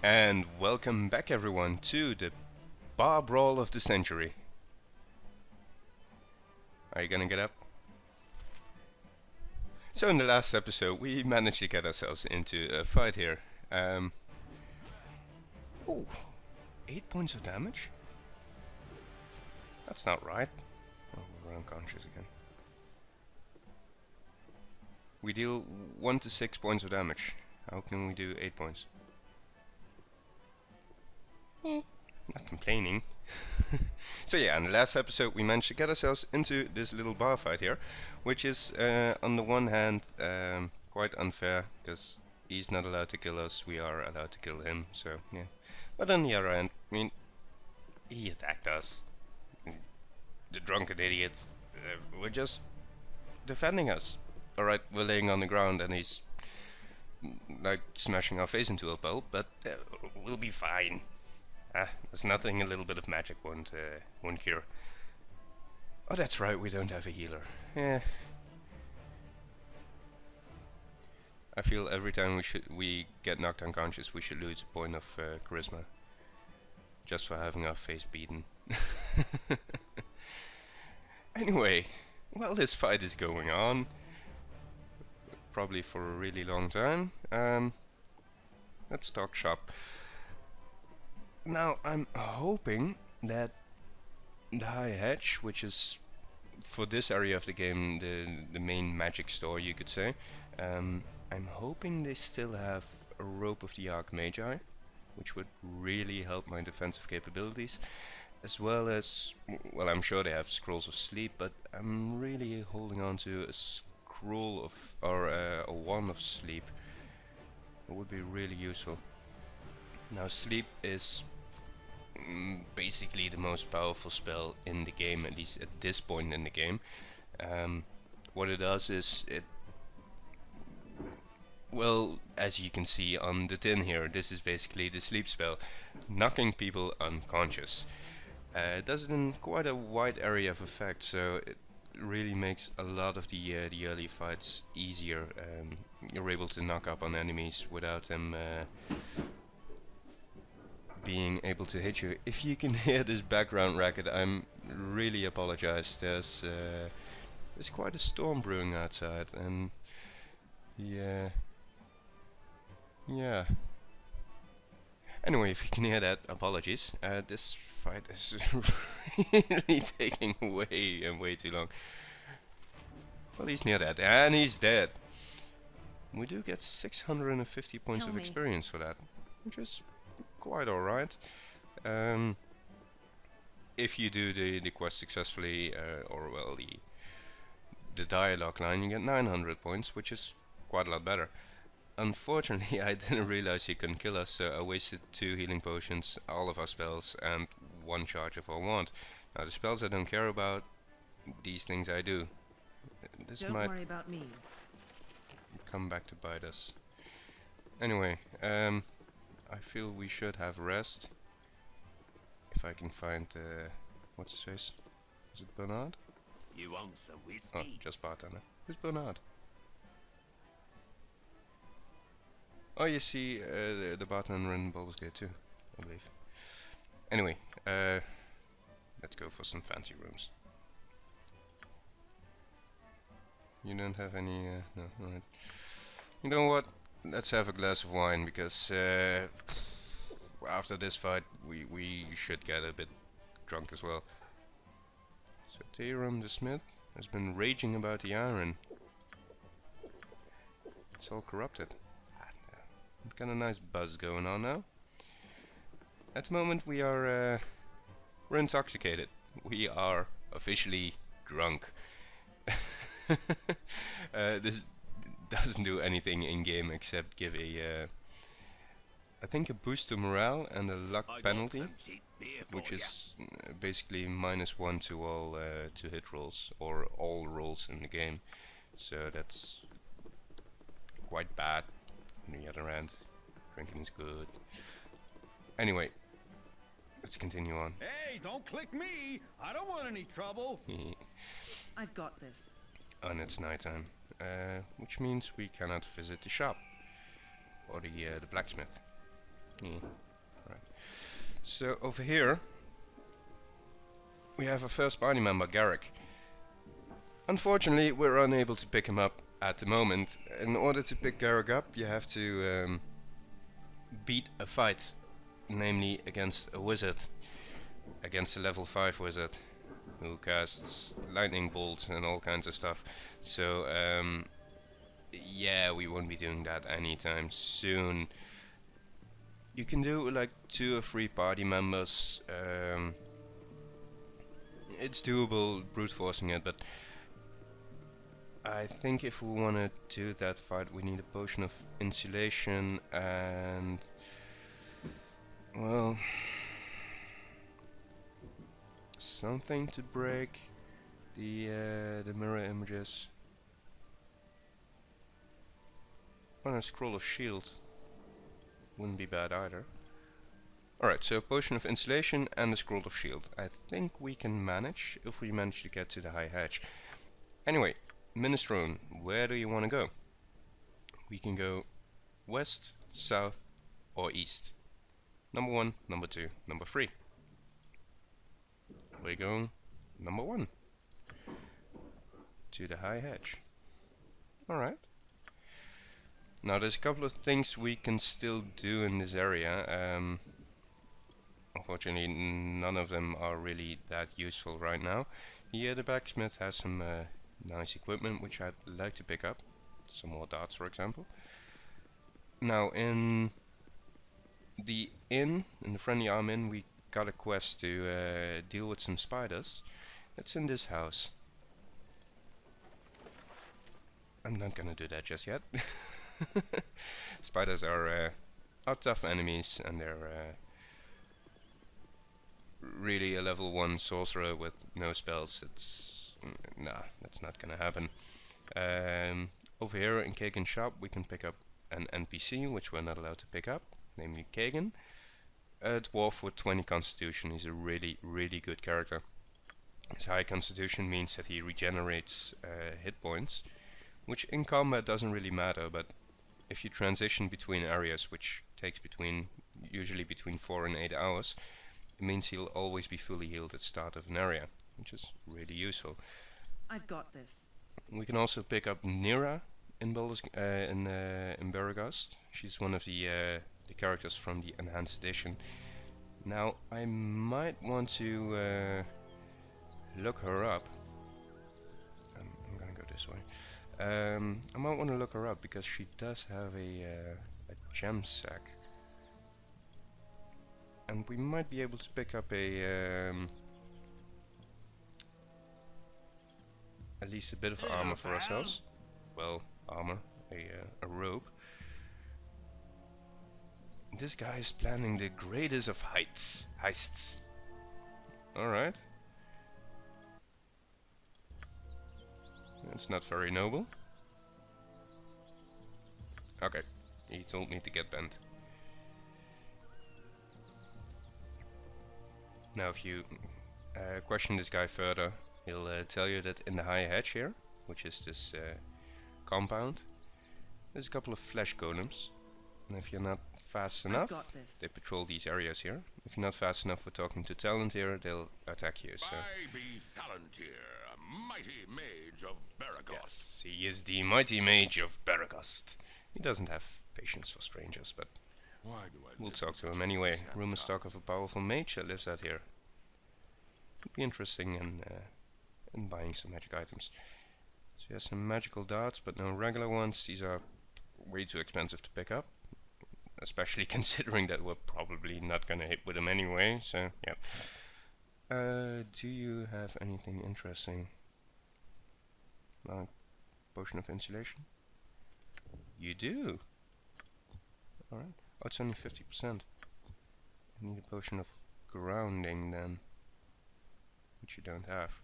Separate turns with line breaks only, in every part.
And welcome back everyone to the Brawl of the century. Are you gonna get up? So in the last episode we managed to get ourselves into a fight here. Oh, 8 points of damage? That's not right. Oh, we're unconscious again. We deal 1 to 6 points of damage. How can we do 8 points? Not complaining. So yeah, in the last episode we managed to get ourselves into this little bar fight here, which is on the one hand quite unfair, because he's not allowed to kill us, we are allowed to kill him, so yeah. But on the other hand, I mean, he attacked us. The drunken idiots were just defending us. Alright, we're laying on the ground and he's like smashing our face into a bowl, but we'll be fine. There's nothing a little bit of magic won't cure. Oh, that's right, we don't have a healer. Yeah. I feel every time we get knocked unconscious, we should lose a point of charisma, just for having our face beaten. Anyway, while this fight is going on, probably for a really long time, let's talk shop. Now I'm hoping that the High Hedge, which is for this area of the game the main magic store, you could say, I'm hoping they still have a Rope of the Archmagi, which would really help my defensive capabilities, as well as, well, I'm sure they have Scrolls of Sleep, but I'm really holding on to a scroll of, or a Wand of Sleep. It would be really useful. Now sleep is basically the most powerful spell in the game, at least at this point in the game. What it does is well, as you can see on the tin here, this is basically the sleep spell, knocking people unconscious. It does it in quite a wide area of effect, so it really makes a lot of the early fights easier. You're able to knock up on enemies without them being able to hit you. If you can hear this background racket, I'm really apologize. There's quite a storm brewing outside, and yeah. Anyway, if you can hear that, apologies. This fight is really taking way too long. Well, he's near that, and he's dead. We do get 650 points of experience for that, which is quite alright. If you do the quest successfully, or well, the dialogue line, you get 900 points, which is quite a lot better. Unfortunately, I didn't realize he couldn't kill us, so I wasted 2 healing potions, all of our spells, and 1 charge of our wand. Now the spells I don't care about, these things I do. This
don't
might
worry about me.
Come back to bite us. Anyway, I feel we should have rest. If I can find what's his face? Is it Bernard?
You want some whiskey?
Oh, just bartender. Who's Bernard? Oh, you see the bartender in Baldur's Gate too, I believe. Anyway, let's go for some fancy rooms. You don't have any? No, alright. You know what? Let's have a glass of wine, because after this fight we should get a bit drunk as well. So Theorum the Smith has been raging about the iron. It's all corrupted. Got a nice buzz going on now. At the moment we're intoxicated. We are officially drunk. This doesn't do anything in game except give I think a boost to morale and a luck penalty, which is basically -1 to all to hit rolls, or all rolls in the game. So that's quite bad. On the other hand, drinking is good. Anyway, let's continue on.
Hey, don't click me! I don't want any trouble!
I've got this.
And it's nighttime, which means we cannot visit the shop or the blacksmith. Yeah. Right. So over here we have our first party member, Garrick. Unfortunately, we're unable to pick him up at the moment. In order to pick Garrick up, you have to beat a fight, namely against a wizard, against a level 5 wizard who casts lightning bolts and all kinds of stuff. So yeah, we won't be doing that anytime soon. You can do like 2 or 3 party members. It's doable brute forcing it, but I think if we want to do that fight, we need a potion of insulation and, well, something to break the mirror images. Well, a scroll of shield wouldn't be bad either. Alright, so a potion of insulation and a scroll of shield. I think we can manage if we manage to get to the high hatch. Anyway, Minestrone, where do you want to go? We can go west, south, or east. Number 1, number 2, number 3. We're going number 1 to the high hatch. Alright. Now there's a couple of things we can still do in this area. Unfortunately, none of them are really that useful right now. Here the blacksmith has some nice equipment which I'd like to pick up. Some more darts, for example. Now in the Friendly Arm Inn, we got a quest to deal with some spiders. It's in this house. I'm not gonna do that just yet. Spiders are tough enemies, and they're really a level 1 sorcerer with no spells. It's nah, that's not gonna happen. Over here in Kagan's shop we can pick up an NPC which we're not allowed to pick up, namely Kagan. A dwarf with 20 constitution. He's a really good character. His high constitution means that he regenerates hit points, which in combat doesn't really matter, but if you transition between areas, which takes usually between 4 and 8 hours, it means he'll always be fully healed at the start of an area, which is really useful.
I've got this.
We can also pick up Nira in Baragast. She's one of the characters from the Enhanced Edition. Now I might want to look her up. I'm gonna go this way. I might want to look her up because she does have a gem sack, and we might be able to pick up at least a bit of armor for ourselves. Well, armor, a robe. This guy is planning the greatest of heists. Alright. It's not very noble. Okay, he told me to get bent. Now if you question this guy further, he'll tell you that in the high hatch here, which is this compound, there's a couple of flesh golems, and if you're not fast enough, they patrol these areas here. If you're not fast enough for talking to Talent here, they'll attack you. So
I be Palantir, a mighty mage of Baragast.
yes, he is the mighty mage of Baragast. He doesn't have patience for strangers, but
Why do I
we'll
listen
talk to
such
him anyway.
nonsense?
Rumors talk of a powerful mage that lives out here. Could be interesting in buying some magic items. So he has some magical darts, but no regular ones. These are way too expensive to pick up, especially considering that we're probably not gonna hit with them anyway. So yeah. Do you have anything interesting? Potion of insulation? You do. Alright. Oh, it's only 50%. I need a potion of grounding then, which you don't have.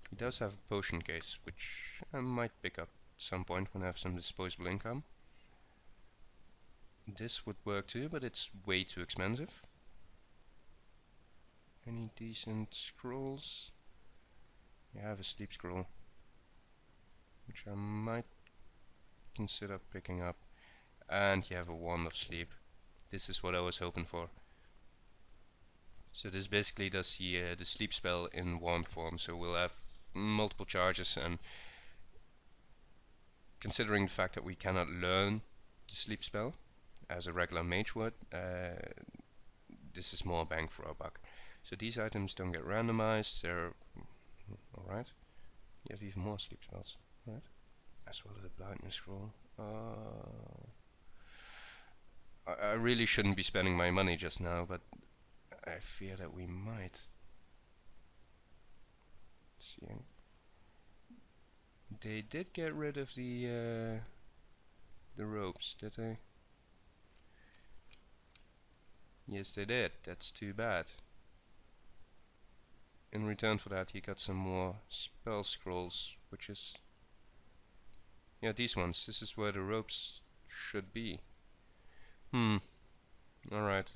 He does have a potion case, which I might pick up at some point when I have some disposable income. This would work too, but it's way too expensive. Any decent scrolls? I have a sleep scroll, which I might consider picking up. And you have a wand of sleep. This is what I was hoping for. So this basically does the sleep spell in wand form. So we'll have multiple charges, and considering the fact that we cannot learn the sleep spell as a regular mage would, this is more bang for our buck. So these items don't get randomized. They're alright. You have even more sleep spells, right? As well as the blindness scroll. I really shouldn't be spending my money just now, but I fear that we might. See, they did get rid of the ropes, did they? Yes, they did. That's too bad. In return for that, he got some more spell scrolls, which is, yeah, these ones. This is where the ropes should be. Alright.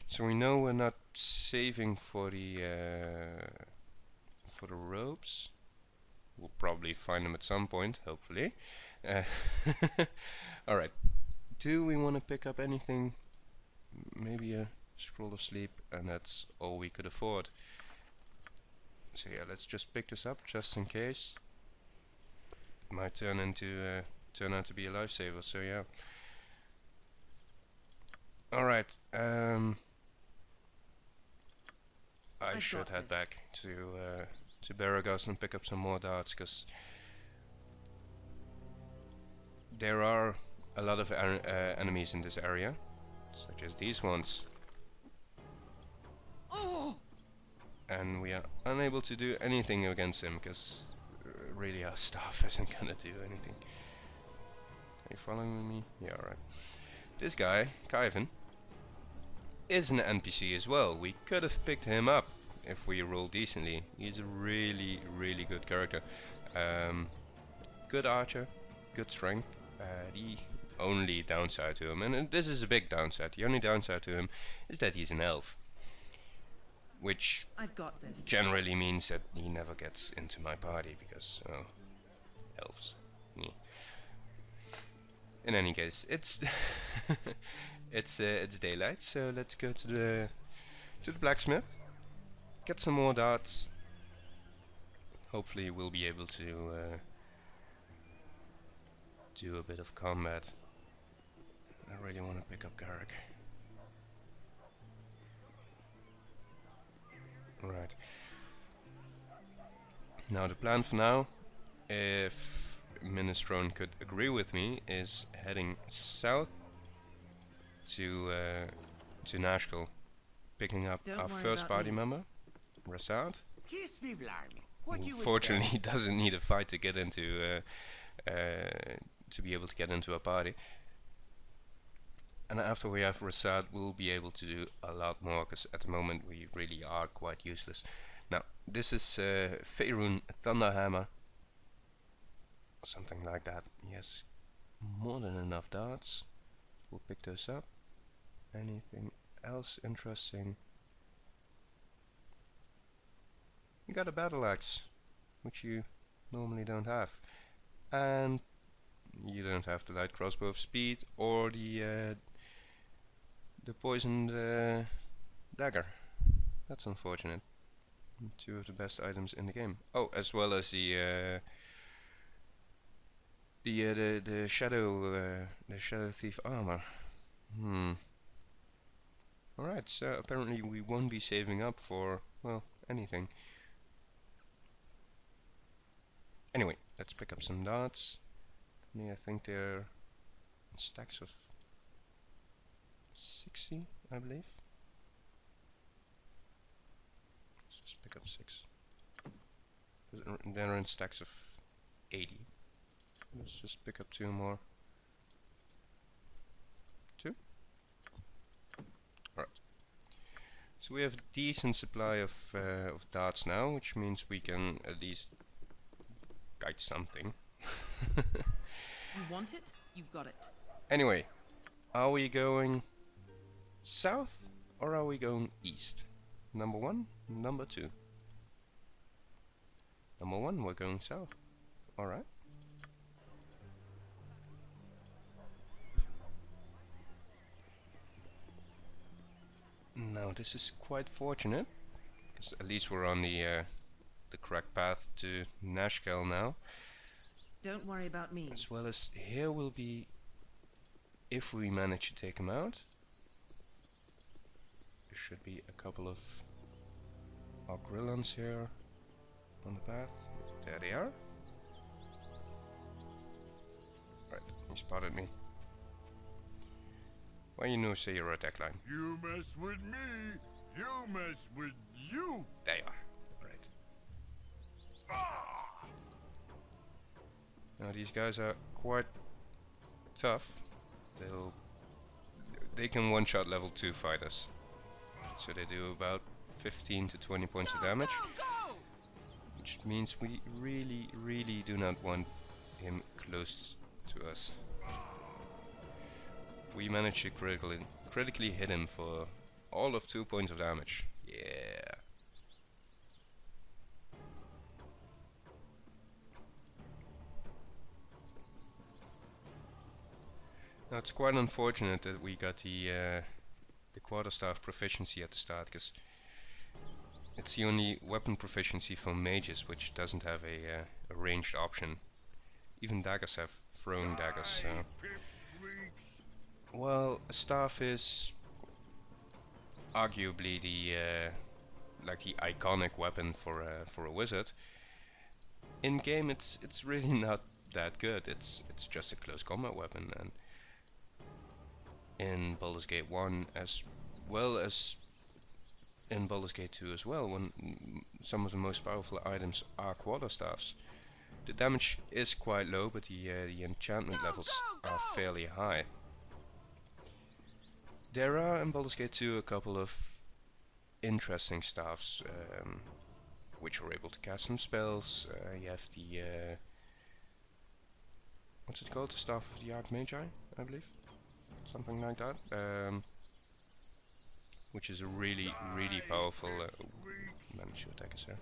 So we know we're not saving for the ropes. We'll probably find them at some point, hopefully. Alright. Do we want to pick up anything? Maybe a scroll of sleep, and that's all we could afford. So yeah, let's just pick this up just in case. It might turn out to be a lifesaver. So yeah. Alright. I should head back to Baragos and pick up some more darts, because there are a lot of enemies in this area, such as these ones. And we are unable to do anything against him, because really our staff isn't gonna do anything. Are you following me? Yeah, alright. This guy, Kaivan, is an NPC as well. We could have picked him up if we roll decently. He's a really, really good character. Good archer, good strength. The only downside to him, and this is a big downside, the only downside to him is that he's an elf. Which
I've got this.
Generally means that he never gets into my party, because, elves. Yeah. In any case, it's it's daylight, so let's go to the blacksmith, get some more darts. Hopefully we'll be able to do a bit of combat. I really want to pick up Garrick. Right. Now the plan for now, if Minestrone could agree with me, is heading south to Nashville, picking up
Don't
our
worry
first
about
party
me.
member, Rasad.
Kiss me, blimey. What
Who
you
fortunately doesn't need a fight to get into to be able to get into a party. And after we have Rasad, we'll be able to do a lot more, because at the moment we really are quite useless. Now, this is Faerun Thunderhammer, something like that. Yes, more than enough darts. We'll pick those up. Anything else interesting? You got a battle axe, which you normally don't have, and you don't have the light crossbow of speed or the poisoned dagger. That's unfortunate. Two of the best items in the game. Oh, as well as the shadow thief armor. Alright, so apparently we won't be saving up for, well, anything. Anyway, let's pick up some darts. I think they're in stacks of 60, I believe. Let's just pick up 6. They're in stacks of 80. Let's just pick up 2 more. 2? Alright. So we have a decent supply of darts now, which means we can at least guide something.
You want it? You got it.
Anyway, are we going south or are we going east? Number 1, number 2. Number 1, we're going south. Alright. this is quite fortunate, because at least we're on the correct path to Nashkel now.
Don't worry about me.
As well as here will be, if we manage to take him out, there should be a couple of our grillons here on the path. There they are. Right, he spotted me. Why you no say your attack line?
You mess with me, you mess with you.
There you are. Right. Now these guys are quite tough. They can one-shot level 2 fighters. So they do about 15 to 20 points of damage. Which means we really do not want him close to us. We managed to critically hit him for all of 2 points of damage. Yeah. Now it's quite unfortunate that we got the quarterstaff proficiency at the start, because it's the only weapon proficiency for mages which doesn't have a ranged option. Even daggers have throwing daggers. So. Well, a staff is arguably the like the iconic weapon for a wizard. In game, it's really not that good. It's just a close combat weapon, and in Baldur's Gate 1 as well as in Baldur's Gate 2 as well, when some of the most powerful items are quarterstaffs. The damage is quite low, but the enchantment levels are fairly high. There are in Baldur's Gate 2 a couple of interesting staffs which are able to cast some spells. You have the what's it called? The Staff of the Archmagi, I believe, something like that. Which is a really powerful. Manage to attack us there.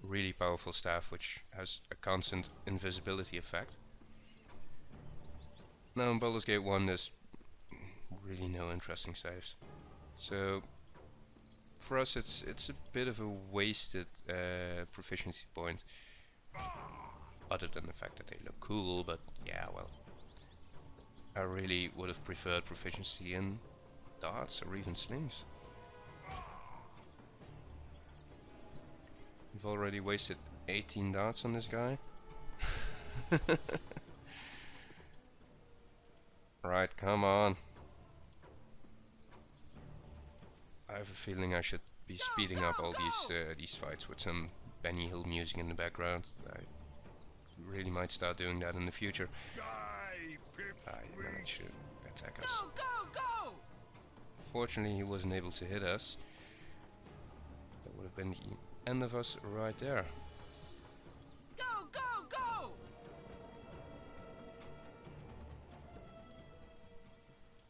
Really powerful staff, which has a constant invisibility effect. Now in Baldur's Gate 1 there's really no interesting saves, so for us it's a bit of a wasted proficiency point, other than the fact that they look cool. But yeah, well, I really would have preferred proficiency in darts or even slings. We've already wasted 18 darts on this guy. Right, come on. I have a feeling I should be speeding up all these fights with some Benny Hill music in the background. I really might start doing that in the future. He managed to attack us. Fortunately, he wasn't able to hit us. That would have been the end of us right there.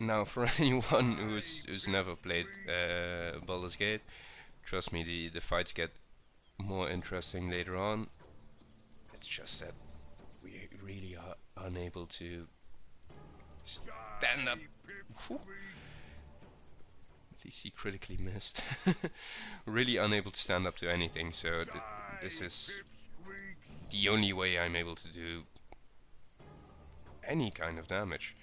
Now, for anyone who's never played Baldur's Gate, trust me, the fights get more interesting later on. It's just that we really are unable to stand up. Whew. At least he critically missed. Really unable to stand up to anything, so this is the only way I'm able to do any kind of damage.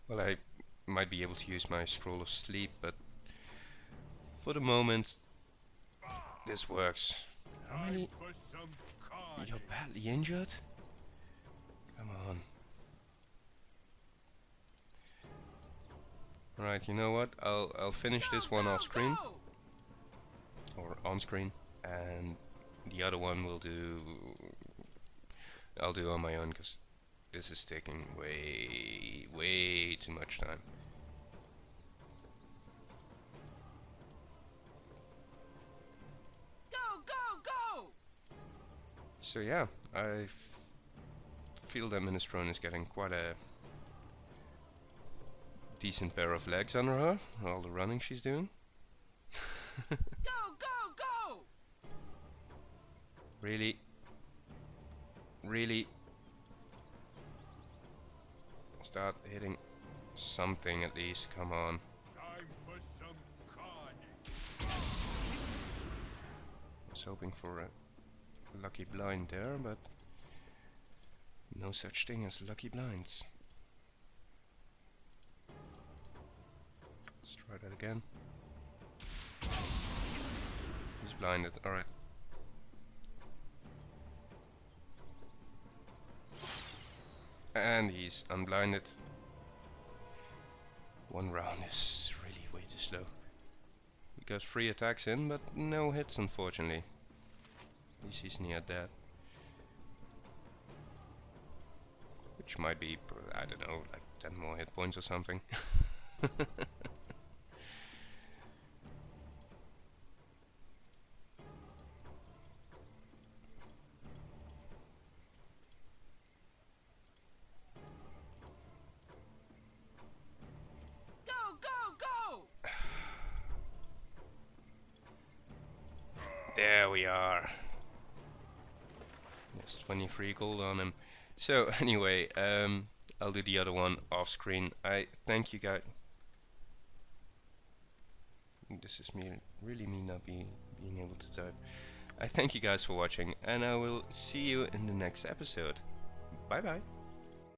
Well, I might be able to use my Scroll of Sleep, but for the moment this works. How many? You're badly injured? Come on. Right, you know what? I'll finish this one off screen, or on screen, and the other one I'll do on my own, because this is taking way too much time. Go! So yeah, I feel that Minestrone is getting quite a decent pair of legs under her, all the running she's doing. Go! Really? Start hitting something at least, come on.
Time for some carnage.
I was hoping for a lucky blind there, but no such thing as lucky blinds. Let's try that again. He's blinded, alright. And he's unblinded. One round is really way too slow. He got 3 attacks in, but no hits unfortunately. At least he's near dead. Which might be, I don't know, like 10 more hit points or something.
Go, go, go!
There we are. There's 23 gold on him. So anyway, I'll do the other one off screen. I thank you guys. This is really me not being able to type. I thank you guys for watching, and I will see you in the next episode. Bye bye.